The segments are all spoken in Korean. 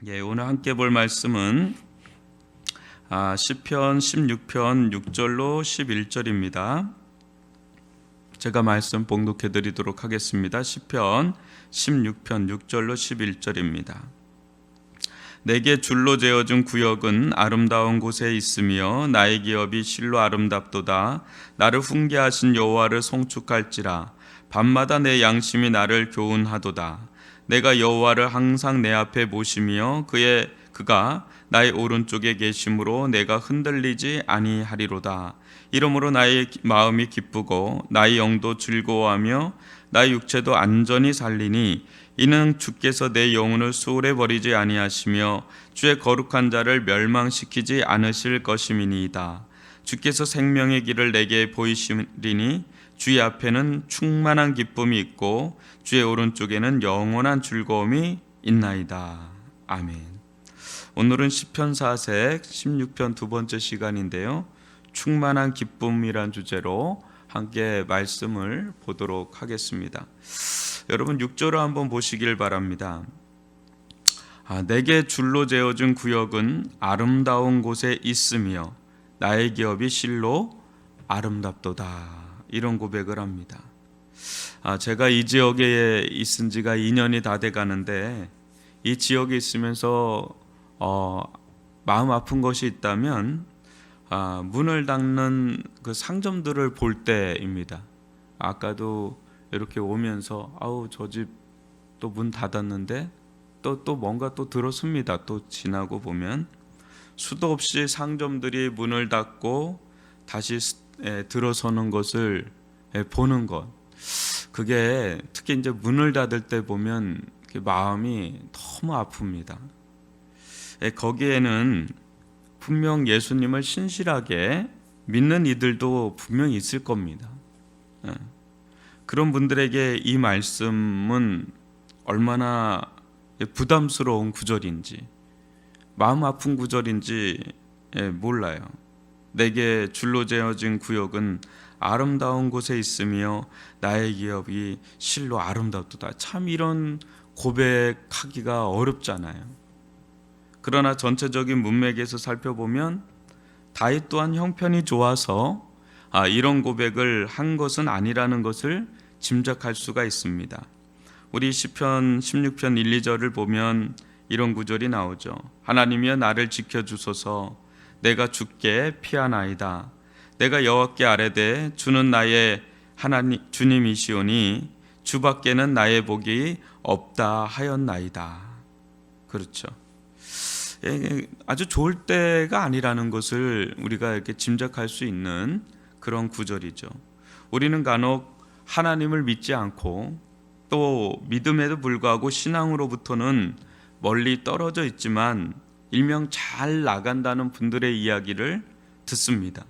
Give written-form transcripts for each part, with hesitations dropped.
오늘 함께 볼 말씀은 시편 16편 6절로 11절입니다. 제가 말씀 봉독해 드리도록 하겠습니다. 시편 16편 6절로 11절입니다. 내게 줄로 재어준 구역은 아름다운 곳에 있으며 나의 기업이 실로 아름답도다. 나를 훈계하신 여호와를 송축할지라. 밤마다 내 양심이 나를 교훈하도다. 내가 여호와를 항상 내 앞에 모시며 그가 나의 오른쪽에 계심으로 내가 흔들리지 아니하리로다. 이러므로 나의 마음이 기쁘고 나의 영도 즐거워하며 나의 육체도 안전히 살리니 이는 주께서 내 영혼을 수월해 버리지 아니하시며 주의 거룩한 자를 멸망시키지 않으실 것임이니이다. 주께서 생명의 길을 내게 보이시리니 주의 앞에는 충만한 기쁨이 있고 주의 오른쪽에는 영원한 즐거움이 있나이다. 아멘. 오늘은 시편 4색 16편 두 번째 시간인데요. 충만한 기쁨이란 주제로 함께 말씀을 보도록 하겠습니다. 여러분 6절을 한번 보시길 바랍니다. 내게 줄로 재어준 구역은 아름다운 곳에 있으며 나의 기업이 실로 아름답도다. 이런 고백을 합니다. 제가 이 지역에 있은 지가 2년이 다 돼 가는데 이 지역에 있으면서 마음 아픈 것이 있다면 문을 닫는 그 상점들을 볼 때입니다. 아까도 이렇게 오면서 저 집 또 문 닫았는데 또 뭔가 또 들었습니다. 또 지나고 보면 수도 없이 상점들이 문을 닫고 다시 들어서는 것을 보는 것, 그게 특히 이제 문을 닫을 때 보면 마음이 너무 아픕니다. 거기에는 분명 예수님을 신실하게 믿는 이들도 분명히 있을 겁니다. 그런 분들에게 이 말씀은 얼마나 부담스러운 구절인지, 마음 아픈 구절인지 몰라요. 내게 줄로 재어진 구역은 아름다운 곳에 있으며 나의 기업이 실로 아름답도다. 참 이런 고백하기가 어렵잖아요. 그러나 전체적인 문맥에서 살펴보면 다윗 또한 형편이 좋아서 이런 고백을 한 것은 아니라는 것을 짐작할 수가 있습니다. 우리 시편 16편 1, 2절을 보면 이런 구절이 나오죠. 하나님이여 나를 지켜주소서. 내가 주께 피하나이다. 내가 여호와께 아뢰되 주는 나의 하나님 주님이시오니 주밖에는 나의 복이 없다 하였나이다. 그렇죠. 아주 좋을 때가 아니라는 것을 우리가 이렇게 짐작할 수 있는 그런 구절이죠. 우리는 간혹 하나님을 믿지 않고 또 믿음에도 불구하고 신앙으로부터는 멀리 떨어져 있지만 일명 잘 나간다는 분들의 이야기를 듣습니다.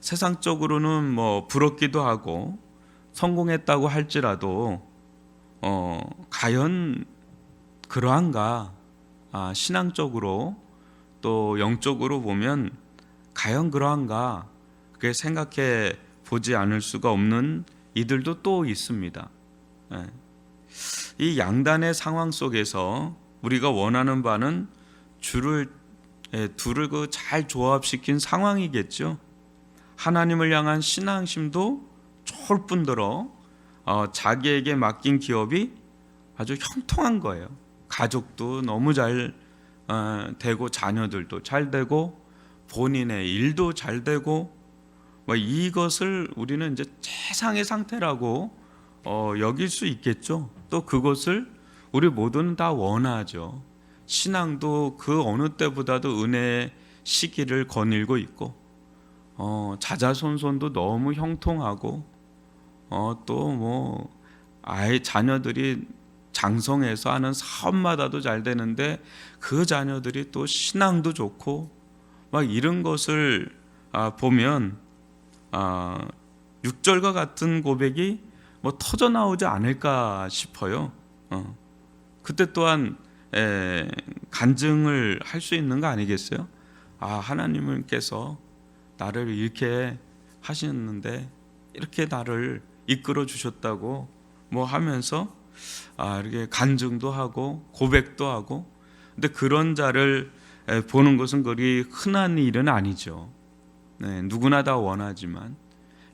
세상적으로는 부럽기도 하고 성공했다고 할지라도 과연 그러한가? 신앙적으로 또 영적으로 보면 과연 그러한가? 그렇게 생각해 보지 않을 수가 없는 이들도 또 있습니다. 이 양단의 상황 속에서 우리가 원하는 바는 둘을 잘 조합시킨 상황이겠죠. 하나님을 향한 신앙심도 좋을 뿐더러 자기에게 맡긴 기업이 아주 형통한 거예요. 가족도 너무 잘 되고 자녀들도 잘 되고 본인의 일도 잘 되고 이것을 우리는 이제 최상의 상태라고 여길 수 있겠죠. 또 그것을 우리 모두는 다 원하죠. 신앙도 그 어느 때보다도 은혜의 시기를 거닐고 있고 자자손손도 너무 형통하고 또 아이 자녀들이 장성해서 하는 사업마다도 잘 되는데 그 자녀들이 또 신앙도 좋고 이런 것을 보면 6절과 같은 고백이 터져 나오지 않을까 싶어요. 그때 또한 간증을 할 수 있는 거 아니겠어요? 하나님께서 나를 이렇게 하셨는데 이렇게 나를 이끌어 주셨다고 하면서 이렇게 간증도 하고 고백도 하고 근데 그런 자를 보는 것은 그리 흔한 일은 아니죠. 네, 누구나 다 원하지만.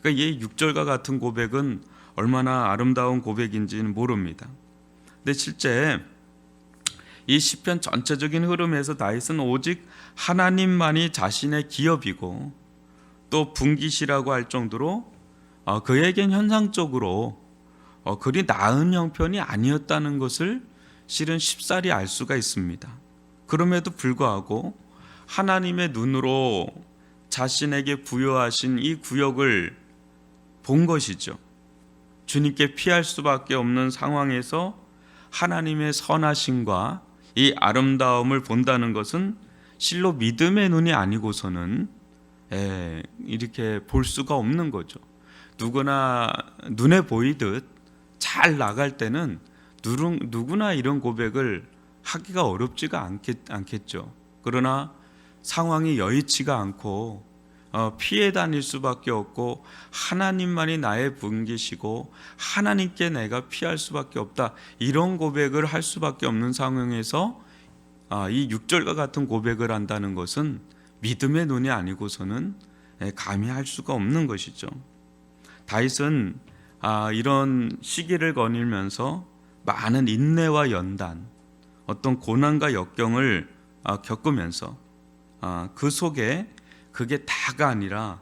그러니까 이 6절과 같은 고백은 얼마나 아름다운 고백인지는 모릅니다. 근데 실제 이 시편 전체적인 흐름에서 다윗은 오직 하나님만이 자신의 기업이고 또 분깃이라고 할 정도로 그에겐 현상적으로 그리 나은 형편이 아니었다는 것을 실은 쉽사리 알 수가 있습니다. 그럼에도 불구하고 하나님의 눈으로 자신에게 부여하신 이 구역을 본 것이죠. 주님께 피할 수밖에 없는 상황에서 하나님의 선하심과 이 아름다움을 본다는 것은 실로 믿음의 눈이 아니고서는 이렇게 볼 수가 없는 거죠. 누구나 눈에 보이듯 잘 나갈 때는 누구나 이런 고백을 하기가 어렵지가 않겠죠. 그러나 상황이 여의치가 않고 피해 다닐 수밖에 없고 하나님만이 나의 분깃이고 하나님께 내가 피할 수밖에 없다, 이런 고백을 할 수밖에 없는 상황에서 이 6절과 같은 고백을 한다는 것은 믿음의 눈이 아니고서는 감히 할 수가 없는 것이죠. 다윗은 이런 시기를 거닐면서 많은 인내와 연단, 어떤 고난과 역경을 겪으면서 그 속에 그게 다가 아니라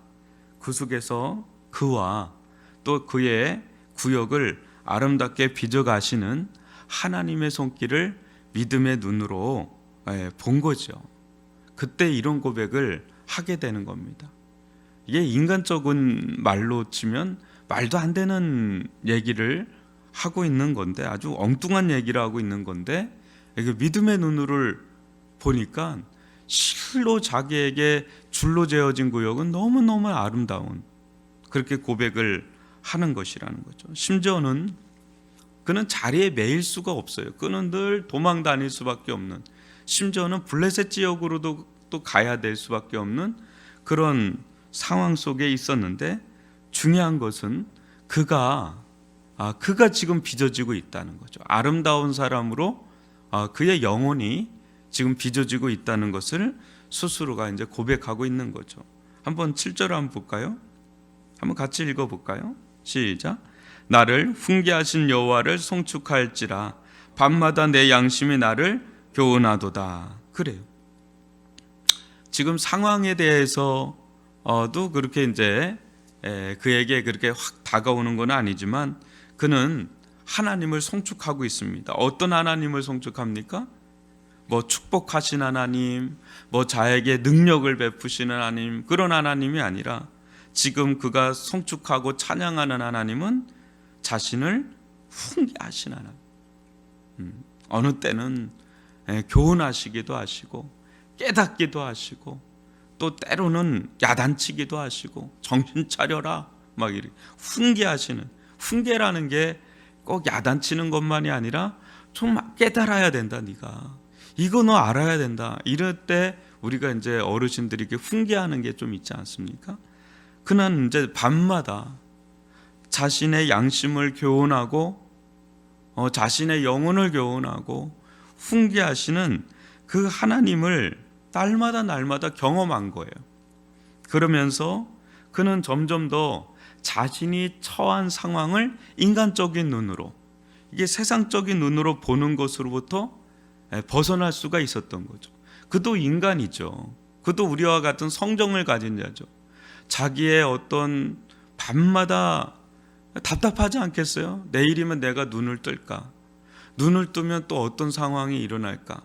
그 속에서 그와 또 그의 구역을 아름답게 빚어가시는 하나님의 손길을 믿음의 눈으로 본 거죠. 그때 이런 고백을 하게 되는 겁니다. 이게 인간적인 말로 치면 말도 안 되는 얘기를 하고 있는 건데, 아주 엉뚱한 얘기를 하고 있는 건데, 이게 믿음의 눈으로 보니까 실로 자기에게 줄로 재어진 구역은 너무너무 아름다운, 그렇게 고백을 하는 것이라는 거죠. 심지어는 그는 자리에 매일 수가 없어요. 그는 늘 도망 다닐 수밖에 없는, 심지어는 블레셋 지역으로도 또 가야 될 수밖에 없는 그런 상황 속에 있었는데, 중요한 것은 그가 지금 빚어지고 있다는 거죠. 아름다운 사람으로 그의 영혼이 지금 빚어지고 있다는 것을 스스로가 이제 고백하고 있는 거죠. 한번 7절 한번 볼까요? 한번 같이 읽어볼까요? 시작. 나를 훈계하신 여호와를 송축할지라 밤마다 내 양심이 나를 교훈하도다. 그래요. 지금 상황에 대해서도 그렇게 이제 그에게 그렇게 확 다가오는 건 아니지만 그는 하나님을 송축하고 있습니다. 어떤 하나님을 송축합니까? 뭐 축복하신 하나님, 뭐 자에게 능력을 베푸시는 하나님, 그런 하나님이 아니라 지금 그가 송축하고 찬양하는 하나님은 자신을 훈계하신 하나님. 어느 때는 교훈하시기도 하시고 깨닫기도 하시고 또 때로는 야단치기도 하시고 정신 차려라 막 이렇게 훈계하시는, 훈계라는 게 꼭 야단치는 것만이 아니라 좀 깨달아야 된다, 네가 이거 너 알아야 된다, 이럴 때 우리가 이제 어르신들에게 훈계하는 게 좀 있지 않습니까? 그는 이제 밤마다 자신의 양심을 교훈하고 자신의 영혼을 교훈하고 훈계하시는 그 하나님을 날마다 경험한 거예요. 그러면서 그는 점점 더 자신이 처한 상황을 인간적인 눈으로, 이게 세상적인 눈으로 보는 것으로부터 벗어날 수가 있었던 거죠. 그도 인간이죠. 그도 우리와 같은 성정을 가진 자죠. 자기의 어떤 밤마다 답답하지 않겠어요? 내일이면 내가 눈을 뜰까? 눈을 뜨면 또 어떤 상황이 일어날까?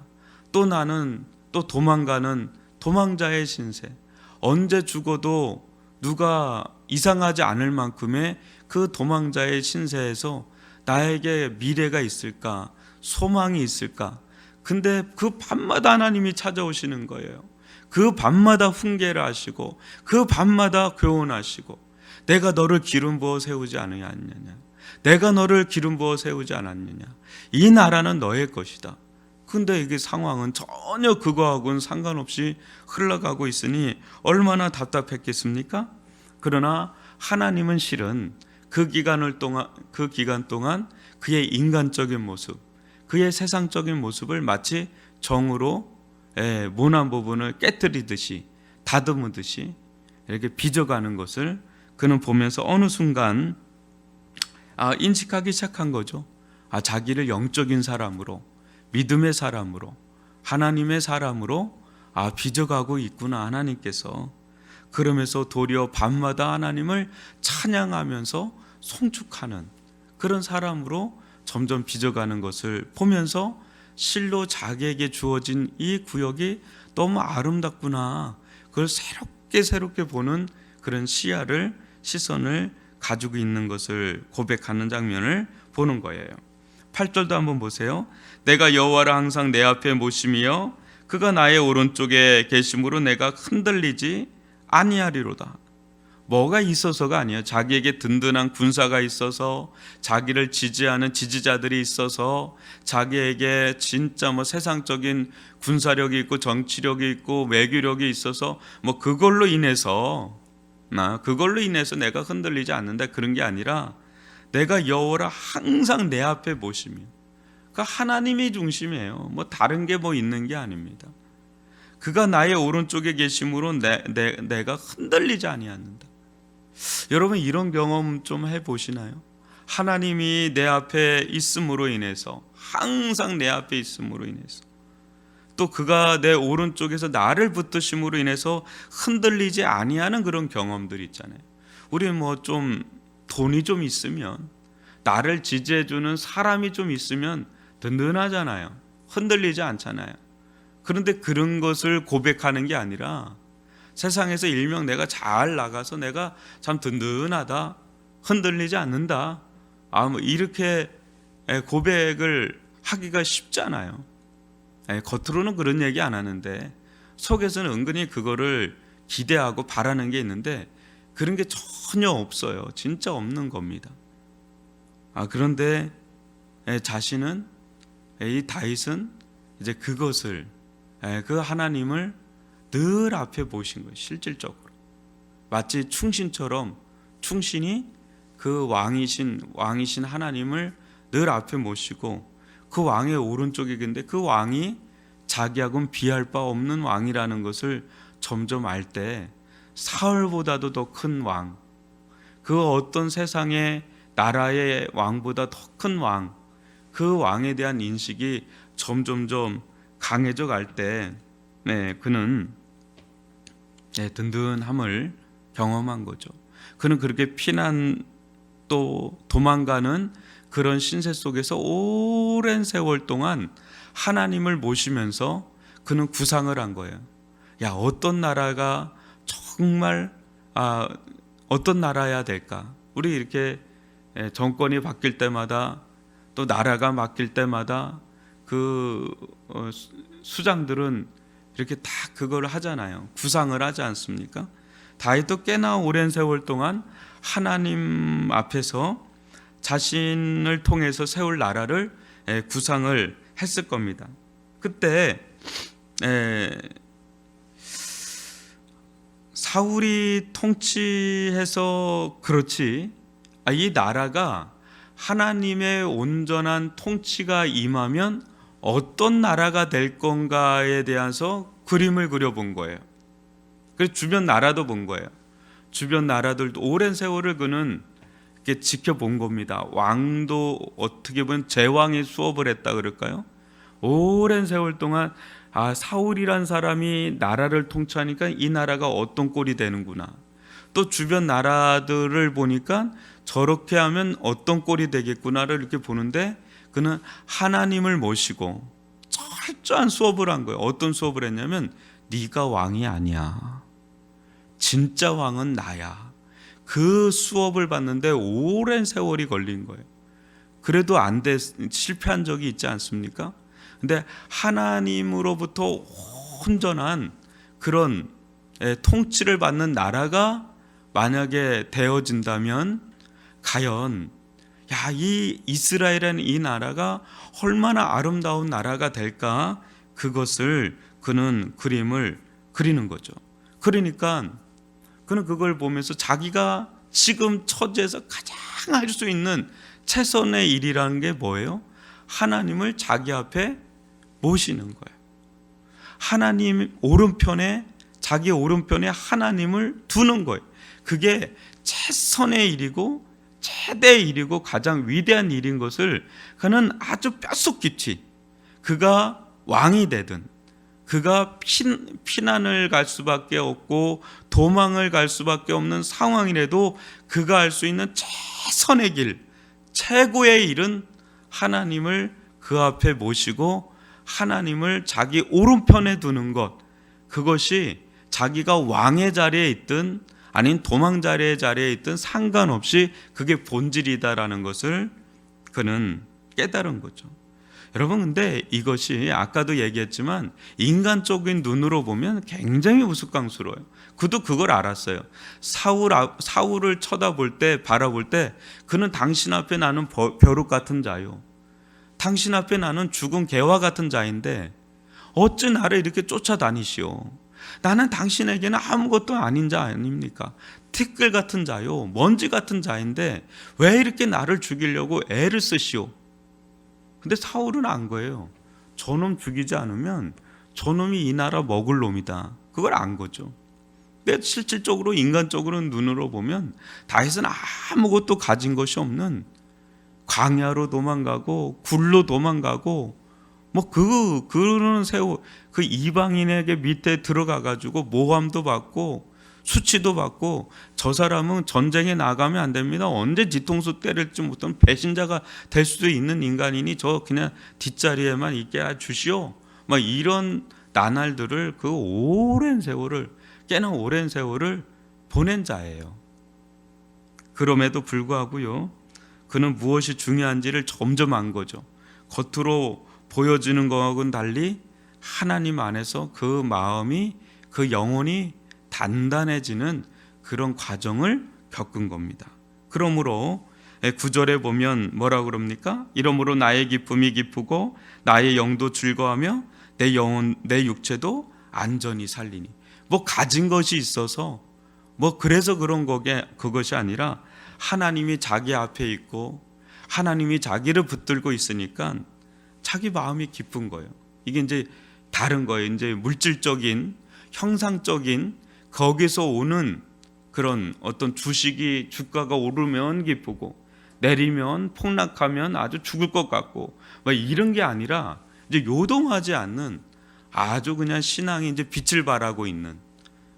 또 나는 또 도망가는 도망자의 신세, 언제 죽어도 누가 이상하지 않을 만큼의 그 도망자의 신세에서 나에게 미래가 있을까? 소망이 있을까? 근데 그 밤마다 하나님이 찾아오시는 거예요. 그 밤마다 훈계를 하시고 그 밤마다 교훈하시고, 내가 너를 기름 부어 세우지 않느냐, 내가 너를 기름 부어 세우지 않았느냐, 이 나라는 너의 것이다. 근데 이게 상황은 전혀 그거하고는 상관없이 흘러가고 있으니 얼마나 답답했겠습니까? 그러나 하나님은 실은 그 기간 동안 그의 인간적인 모습, 그의 세상적인 모습을 마치 정으로 모난 부분을 깨뜨리듯이 다듬듯이 이렇게 빚어가는 것을 그는 보면서 어느 순간 인식하기 시작한 거죠. 자기를 영적인 사람으로, 믿음의 사람으로, 하나님의 사람으로 빚어가고 있구나, 하나님께서. 그러면서 도리어 밤마다 하나님을 찬양하면서 송축하는 그런 사람으로 점점 빚어가는 것을 보면서 실로 자기에게 주어진 이 구역이 너무 아름답구나, 그걸 새롭게 보는 그런 시선을 가지고 있는 것을 고백하는 장면을 보는 거예요. 8절도 한번 보세요. 내가 여호와를 항상 내 앞에 모심이여 그가 나의 오른쪽에 계심으로 내가 흔들리지 아니하리로다. 뭐가 있어서가 아니에요. 자기에게 든든한 군사가 있어서, 자기를 지지하는 지지자들이 있어서, 자기에게 진짜 세상적인 군사력이 있고 정치력이 있고 외교력이 있어서 그걸로 인해서 내가 흔들리지 않는다, 그런 게 아니라 내가 여호와를 항상 내 앞에 모시며, 그러니까 하나님이 중심이에요. 다른 게 있는 게 아닙니다. 그가 나의 오른쪽에 계심으로 내가 흔들리지 아니하는다. 여러분, 이런 경험 좀 해보시나요? 하나님이 내 앞에 있음으로 인해서, 항상 내 앞에 있음으로 인해서, 또 그가 내 오른쪽에서 나를 붙드심으로 인해서 흔들리지 아니하는 그런 경험들이 있잖아요. 우리는 좀 돈이 좀 있으면, 나를 지지해주는 사람이 좀 있으면 든든하잖아요. 흔들리지 않잖아요. 그런데 그런 것을 고백하는 게 아니라 세상에서 일명 내가 잘 나가서 내가 참 든든하다, 흔들리지 않는다, 이렇게 고백을 하기가 쉽잖아요. 겉으로는 그런 얘기 안 하는데 속에서는 은근히 그거를 기대하고 바라는 게 있는데 그런 게 전혀 없어요. 진짜 없는 겁니다. 그런데 자신은, 이 다윗은 이제 그것을, 그 하나님을 늘 앞에 보신 거예요. 실질적으로 마치 충신처럼, 충신이 그 왕이신 하나님을 늘 앞에 모시고, 그 왕의 오른쪽에 계신데 그 왕이 자기하고는 비할 바 없는 왕이라는 것을 점점 알 때, 사울보다도 더 큰 왕, 그 어떤 세상의 나라의 왕보다 더 큰 왕, 그 왕에 대한 인식이 점점점 강해져 갈 때, 그는 든든함을 경험한 거죠. 그는 그렇게 피난 또 도망가는 그런 신세 속에서 오랜 세월 동안 하나님을 모시면서 그는 구상을 한 거예요. 어떤 나라가 정말 어떤 나라여야 될까? 우리 이렇게 정권이 바뀔 때마다, 또 나라가 바뀔 때마다 그 수장들은 이렇게 다 그걸 하잖아요. 구상을 하지 않습니까? 다윗도 꽤나 오랜 세월 동안 하나님 앞에서 자신을 통해서 세울 나라를 구상을 했을 겁니다. 그때 사울이 통치해서 그렇지, 이 나라가 하나님의 온전한 통치가 임하면 어떤 나라가 될 건가에 대해서 그림을 그려본 거예요. 그래서 주변 나라도 본 거예요. 주변 나라들도 오랜 세월을 그는 이렇게 지켜본 겁니다. 왕도 어떻게 보면 제왕의 수업을 했다 그럴까요? 오랜 세월 동안 사울이란 사람이 나라를 통치하니까 이 나라가 어떤 꼴이 되는구나. 또 주변 나라들을 보니까 저렇게 하면 어떤 꼴이 되겠구나를 이렇게 보는데, 그는 하나님을 모시고 철저한 수업을 한 거예요. 어떤 수업을 했냐면, 네가 왕이 아니야. 진짜 왕은 나야. 그 수업을 받는데 오랜 세월이 걸린 거예요. 그래도 실패한 적이 있지 않습니까? 근데 하나님으로부터 온전한 그런 통치를 받는 나라가 만약에 되어진다면, 과연 이 이스라엘이라는 이 나라가 얼마나 아름다운 나라가 될까, 그것을 그는 그림을 그리는 거죠. 그러니까 그는 그걸 보면서 자기가 지금 처지에서 가장 할 수 있는 최선의 일이라는 게 뭐예요? 하나님을 자기 앞에 모시는 거예요. 하나님 오른편에, 자기 오른편에 하나님을 두는 거예요. 그게 최선의 일이고 최대의 일이고 가장 위대한 일인 것을 그는 아주 뼛속 깊이, 그가 왕이 되든 그가 피난을 갈 수밖에 없고 도망을 갈 수밖에 없는 상황이라도 그가 할 수 있는 최선의 길, 최고의 일은 하나님을 그 앞에 모시고 하나님을 자기 오른편에 두는 것, 그것이 자기가 왕의 자리에 있든 아닌 도망자리의 자리에 있든 상관없이 그게 본질이다라는 것을 그는 깨달은 거죠. 여러분, 근데 이것이 아까도 얘기했지만 인간적인 눈으로 보면 굉장히 우스꽝스러워요. 그도 그걸 알았어요. 사울을 쳐다볼 때, 바라볼 때 그는 당신 앞에 나는 벼룩 같은 자요, 당신 앞에 나는 죽은 개와 같은 자인데 어찌 나를 이렇게 쫓아다니시오? 나는 당신에게는 아무것도 아닌 자 아닙니까? 티끌 같은 자요, 먼지 같은 자인데 왜 이렇게 나를 죽이려고 애를 쓰시오? 근데 사울은 안 거예요. 저놈 죽이지 않으면 저놈이 이 나라 먹을 놈이다. 그걸 안 거죠. 근데 실질적으로 인간적으로 눈으로 보면 다윗은 아무것도 가진 것이 없는, 광야로 도망가고 굴로 도망가고 그런 그 이방인에게 밑에 들어가 가지고 모함도 받고 수치도 받고, 저 사람은 전쟁에 나가면 안 됩니다, 언제 뒤통수 때릴지 못한 배신자가 될 수도 있는 인간이니 저 그냥 뒷자리에만 있게 주시오, 이런 나날들을, 그 오랜 세월을, 꽤나 오랜 세월을 보낸 자예요. 그럼에도 불구하고요, 그는 무엇이 중요한지를 점점 안 거죠. 겉으로 보여지는 것하고는 달리 하나님 안에서 그 마음이, 그 영혼이 단단해지는 그런 과정을 겪은 겁니다. 그러므로 9절에 보면 뭐라고 그럽니까? 이러므로 나의 기쁨이 기쁘고 나의 영도 즐거워하며 내 영혼, 내 육체도 안전히 살리니. 가진 것이 있어서 그래서 그런 그것이 아니라 하나님이 자기 앞에 있고 하나님이 자기를 붙들고 있으니까 자기 마음이 기쁜 거예요. 이게 이제 다른 거예요. 이제 물질적인, 형상적인, 거기서 오는 그런 어떤 주가가 오르면 기쁘고 내리면 폭락하면 아주 죽을 것 같고 이런 게 아니라 이제 요동하지 않는, 아주 그냥 신앙이 이제 빛을 발하고 있는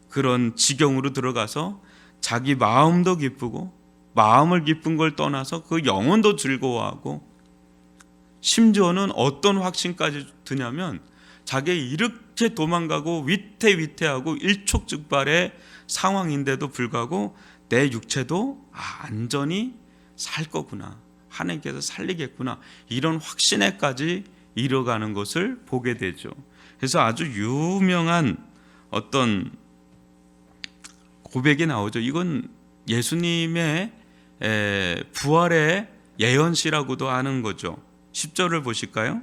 그런 지경으로 들어가서 자기 마음도 기쁘고, 마음을 기쁜 걸 떠나서 그 영혼도 즐거워하고, 심지어는 어떤 확신까지 드냐면 자기가 이렇게 도망가고 위태위태하고 일촉즉발의 상황인데도 불구하고 내 육체도 안전히 살 거구나, 하나님께서 살리겠구나, 이런 확신에까지 이뤄가는 것을 보게 되죠. 그래서 아주 유명한 어떤 고백이 나오죠. 이건 예수님의 부활의 예언시라고도 하는 거죠. 10절을 보실까요?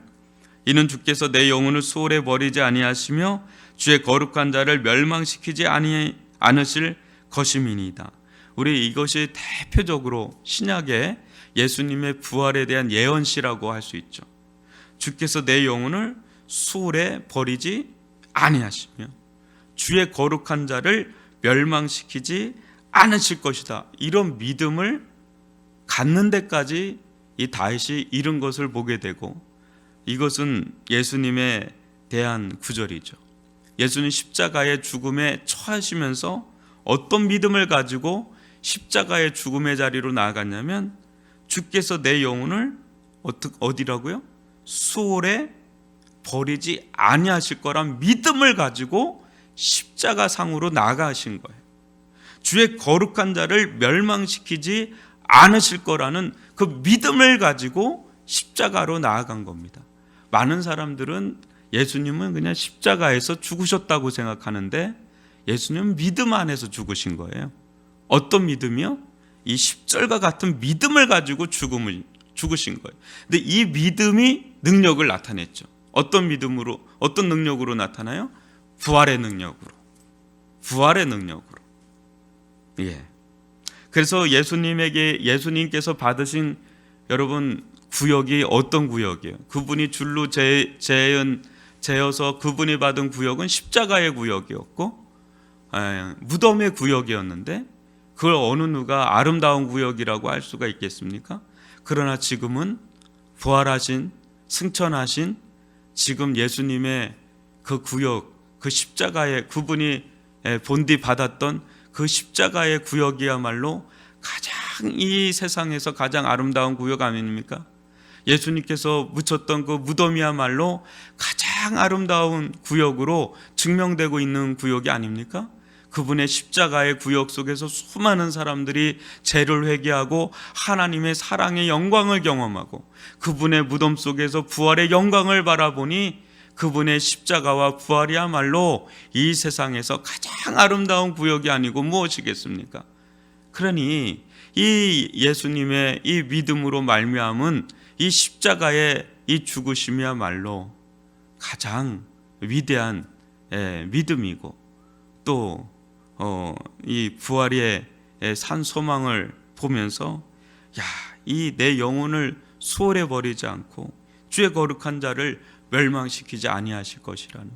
이는 주께서 내 영혼을 수월에 버리지 아니하시며 주의 거룩한 자를 멸망시키지 않으실 것임이니이다. 우리 이것이 대표적으로 신약의 예수님의 부활에 대한 예언시라고 할 수 있죠. 주께서 내 영혼을 수월에 버리지 아니하시며 주의 거룩한 자를 멸망시키지 않으실 것이다. 이런 믿음을 갖는 데까지 이 다윗이 이른 것을 보게 되고, 이것은 예수님에 대한 구절이죠. 예수님 십자가의 죽음에 처하시면서 어떤 믿음을 가지고 십자가의 죽음의 자리로 나아갔냐면, 주께서 내 영혼을 어디라고요? 수월에 버리지 아니하실 거란 믿음을 가지고 십자가 상으로 나아가신 거예요. 주의 거룩한 자를 멸망시키지 않으실 거라는 그 믿음을 가지고 십자가로 나아간 겁니다. 많은 사람들은 예수님은 그냥 십자가에서 죽으셨다고 생각하는데 예수님은 믿음 안에서 죽으신 거예요. 어떤 믿음이요? 이 십절과 같은 믿음을 가지고 죽으신 거예요. 근데 이 믿음이 능력을 나타냈죠. 어떤 믿음으로, 어떤 능력으로 나타나요? 부활의 능력으로. 부활의 능력으로. 예. 그래서 예수님께서 받으신 여러분 구역이 어떤 구역이에요? 그분이 줄로 재은 재어서 그분이 받은 구역은 십자가의 구역이었고 무덤의 구역이었는데 그걸 어느 누가 아름다운 구역이라고 할 수가 있겠습니까? 그러나 지금은 부활하신, 승천하신 지금 예수님의 그 구역, 그 십자가의, 그분이 본디 받았던 그 십자가의 구역이야말로 가장 이 세상에서 가장 아름다운 구역 아닙니까? 예수님께서 묻혔던 그 무덤이야말로 가장 아름다운 구역으로 증명되고 있는 구역이 아닙니까? 그분의 십자가의 구역 속에서 수많은 사람들이 죄를 회개하고 하나님의 사랑의 영광을 경험하고 그분의 무덤 속에서 부활의 영광을 바라보니 그분의 십자가와 부활이야말로 이 세상에서 가장 아름다운 구역이 아니고 무엇이겠습니까? 그러니 이 예수님의 이 믿음으로 말미암은 이 십자가의 이 죽으심이야말로 가장 위대한 믿음이고 또 이 부활의 산 소망을 보면서 이 내 영혼을 수월해 버리지 않고 주의 거룩한 자를 멸망시키지 아니하실 것이라는,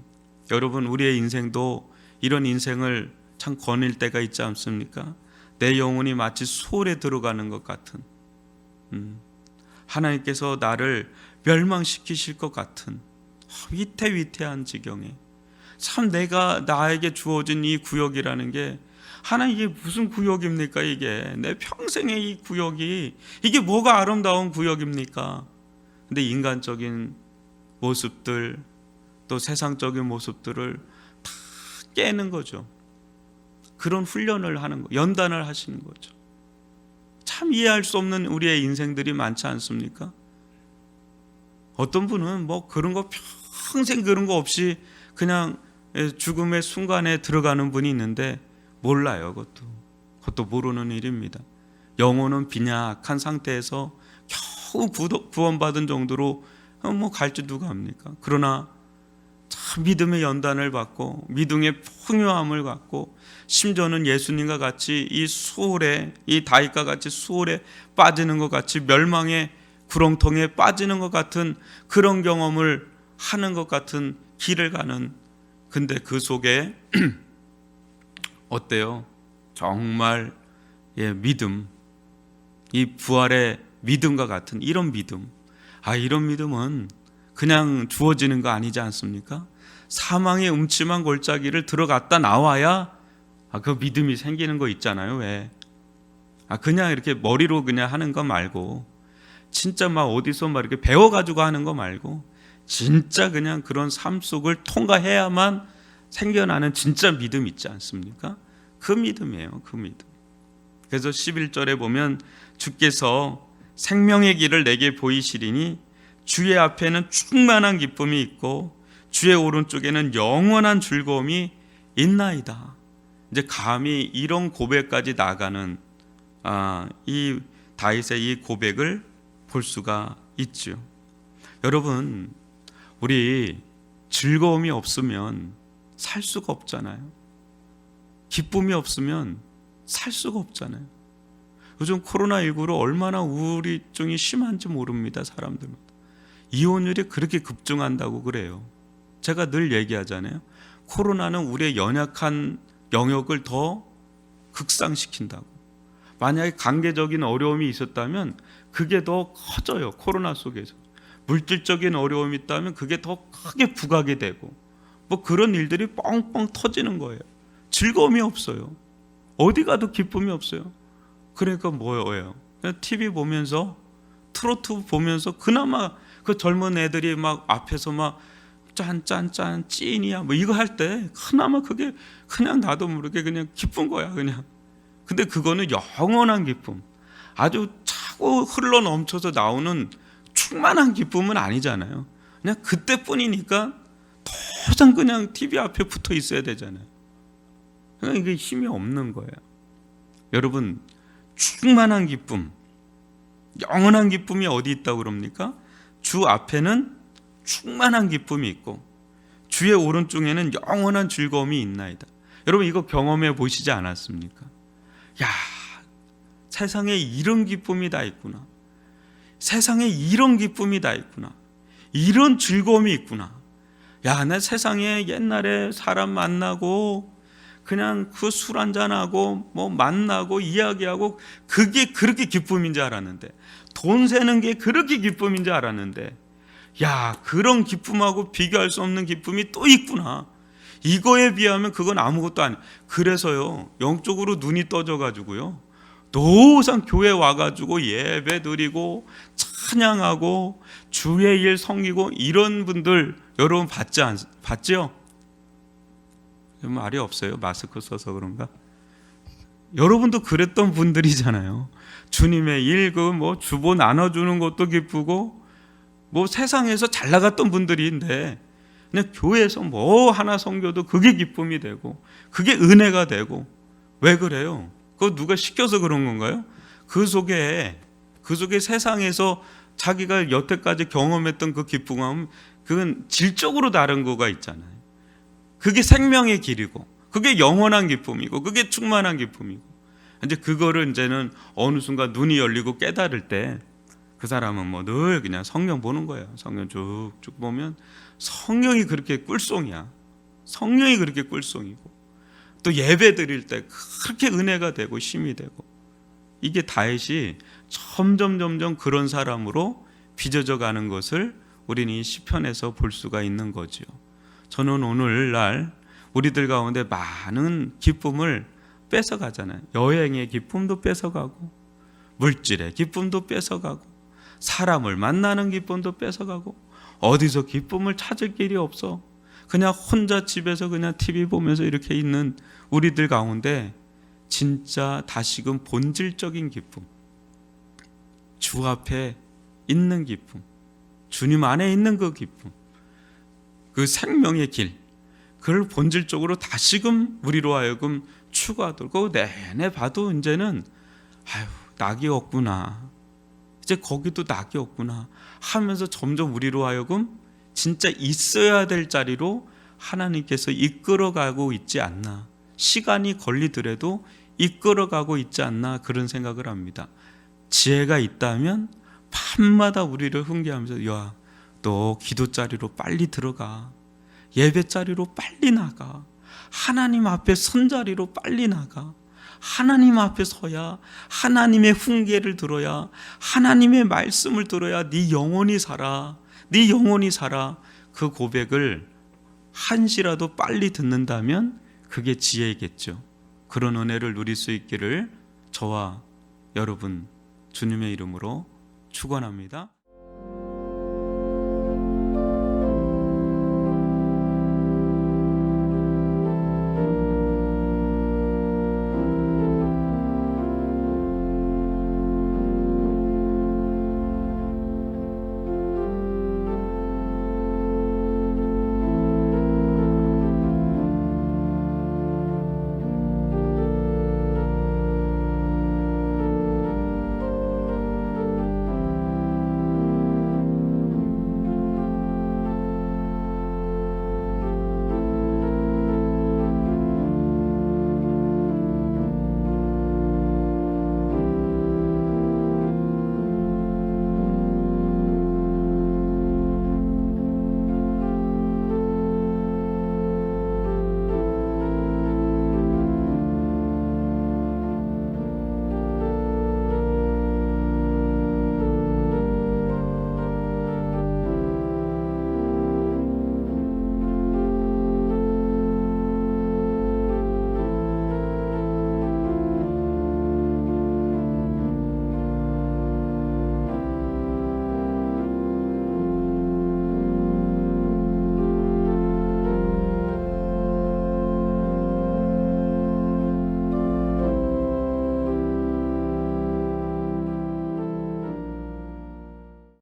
여러분 우리의 인생도 이런 인생을 참 거닐 때가 있지 않습니까? 내 영혼이 마치 소홀에 들어가는 것 같은 하나님께서 나를 멸망시키실 것 같은 위태위태한 지경에 참 내가 나에게 주어진 이 구역이라는 게 하나님 이게 무슨 구역입니까? 이게 내 평생의 이 구역이 이게 뭐가 아름다운 구역입니까? 근데 인간적인 모습들 또 세상적인 모습들을 다 깨는 거죠. 그런 훈련을 하는 거, 연단을 하시는 거죠. 참 이해할 수 없는 우리의 인생들이 많지 않습니까? 어떤 분은 뭐 그런 거 평생 그런 거 없이 그냥 죽음의 순간에 들어가는 분이 있는데 몰라요. 그것도 모르는 일입니다. 영혼은 빈약한 상태에서 겨우 구원받은 정도로 뭐 갈지 누가 합니까? 그러나 참 믿음의 연단을 받고 믿음의 풍요함을 갖고 심지어는 예수님과 같이 이 수월에, 이 다윗과 같이 수월에 빠지는 것 같이 멸망의 구렁텅이에 빠지는 것 같은 그런 경험을 하는 것 같은 길을 가는, 근데 그 속에 어때요? 정말 믿음, 이 부활의 믿음과 같은 이런 믿음, 이런 믿음은 그냥 주어지는 거 아니지 않습니까? 사망의 음침한 골짜기를 들어갔다 나와야 그 믿음이 생기는 거 있잖아요. 왜? 그냥 이렇게 머리로 그냥 하는 거 말고 진짜 막 어디서 막 이렇게 배워가지고 하는 거 말고 진짜 그냥 그런 삶 속을 통과해야만 생겨나는 진짜 믿음 있지 않습니까? 그 믿음이에요. 그 믿음. 그래서 11절에 보면 주께서 생명의 길을 내게 보이시리니 주의 앞에는 충만한 기쁨이 있고 주의 오른쪽에는 영원한 즐거움이 있나이다. 이제 감히 이런 고백까지 나가는 이 다윗의 이 고백을 볼 수가 있죠. 여러분, 우리 즐거움이 없으면 살 수가 없잖아요. 기쁨이 없으면 살 수가 없잖아요. 요즘 코로나19로 얼마나 우울증이 심한지 모릅니다. 사람들마다. 이혼율이 그렇게 급증한다고 그래요. 제가 늘 얘기하잖아요. 코로나는 우리의 연약한 영역을 더 극상시킨다고. 만약에 관계적인 어려움이 있었다면 그게 더 커져요. 코로나 속에서. 물질적인 어려움이 있다면 그게 더 크게 부각이 되고 뭐 그런 일들이 뻥뻥 터지는 거예요. 즐거움이 없어요. 어디 가도 기쁨이 없어요. 그러니까 뭐예요? 그냥 TV 보면서 트로트 보면서 그나마 그 젊은 애들이 막 앞에서 막 짠짠짠 찐이야 뭐 이거 할 때 그나마 그게 그냥 나도 모르게 그냥 기쁜 거야 그냥. 근데 그거는 영원한 기쁨, 아주 차고 흘러 넘쳐서 나오는 충만한 기쁨은 아니잖아요. 그냥 그때뿐이니까 더 이상 그냥 TV 앞에 붙어 있어야 되잖아요. 그러니까 이게 힘이 없는 거예요. 여러분, 충만한 기쁨, 영원한 기쁨이 어디 있다고 그럽니까? 주 앞에는 충만한 기쁨이 있고 주의 오른쪽에는 영원한 즐거움이 있나이다. 여러분 이거 경험해 보시지 않았습니까? 야, 세상에 이런 기쁨이 다 있구나. 세상에 이런 기쁨이 다 있구나. 이런 즐거움이 있구나. 야, 내 세상에 옛날에 사람 만나고 그냥 그 술 한잔하고 뭐 만나고 이야기하고 그게 그렇게 기쁨인 줄 알았는데, 돈 세는 게 그렇게 기쁨인 줄 알았는데, 야, 그런 기쁨하고 비교할 수 없는 기쁨이 또 있구나. 이거에 비하면 그건 아무것도 아니에요. 그래서요, 영적으로 눈이 떠져가지고요, 노상 교회 와가지고 예배 드리고 찬양하고 주의 일 섬기고 이런 분들 여러분 봤죠? 말이 없어요. 마스크 써서 그런가? 여러분도 그랬던 분들이잖아요. 주님의 일, 뭐 주보 나눠주는 것도 기쁘고, 뭐 세상에서 잘 나갔던 분들인데, 그냥 교회에서 뭐 하나 섬겨도 그게 기쁨이 되고, 그게 은혜가 되고, 왜 그래요? 그거 누가 시켜서 그런 건가요? 그 속에 세상에서 자기가 여태까지 경험했던 그 기쁨은 그건 질적으로 다른 거가 있잖아요. 그게 생명의 길이고, 그게 영원한 기쁨이고, 그게 충만한 기쁨이고, 이제 그거를 이제는 어느 순간 눈이 열리고 깨달을 때 그 사람은 뭐 늘 그냥 성경 보는 거예요. 성경 쭉쭉 보면 성경이 그렇게 꿀송이야. 성령이 그렇게 꿀송이고, 또 예배 드릴 때 그렇게 은혜가 되고 힘이 되고, 이게 다윗이 점점 그런 사람으로 빚어져 가는 것을 우리는 이 시편에서 볼 수가 있는 거죠. 저는 오늘날 우리들 가운데 많은 기쁨을 뺏어가잖아요. 여행의 기쁨도 뺏어가고, 물질의 기쁨도 뺏어가고, 사람을 만나는 기쁨도 뺏어가고, 어디서 기쁨을 찾을 길이 없어. 그냥 혼자 집에서 그냥 TV 보면서 이렇게 있는 우리들 가운데 진짜 다시금 본질적인 기쁨, 주 앞에 있는 기쁨, 주님 안에 있는 그 기쁨, 그 생명의 길, 그걸 본질적으로 다시금 우리로 하여금 추구하도록, 내내 봐도 이제는 낙이 없구나, 이제 거기도 낙이 없구나 하면서 점점 우리로 하여금 진짜 있어야 될 자리로 하나님께서 이끌어가고 있지 않나, 시간이 걸리더라도 이끌어가고 있지 않나, 그런 생각을 합니다. 지혜가 있다면 밤마다 우리를 훈계하면서, 야, 너 기도 자리로 빨리 들어가, 예배 자리로 빨리 나가, 하나님 앞에 선 자리로 빨리 나가, 하나님 앞에 서야 하나님의 훈계를 들어야, 하나님의 말씀을 들어야 네 영혼이 살아, 네 영혼이 살아. 그 고백을 한시라도 빨리 듣는다면 그게 지혜겠죠. 그런 은혜를 누릴 수 있기를 저와 여러분 주님의 이름으로 축원합니다.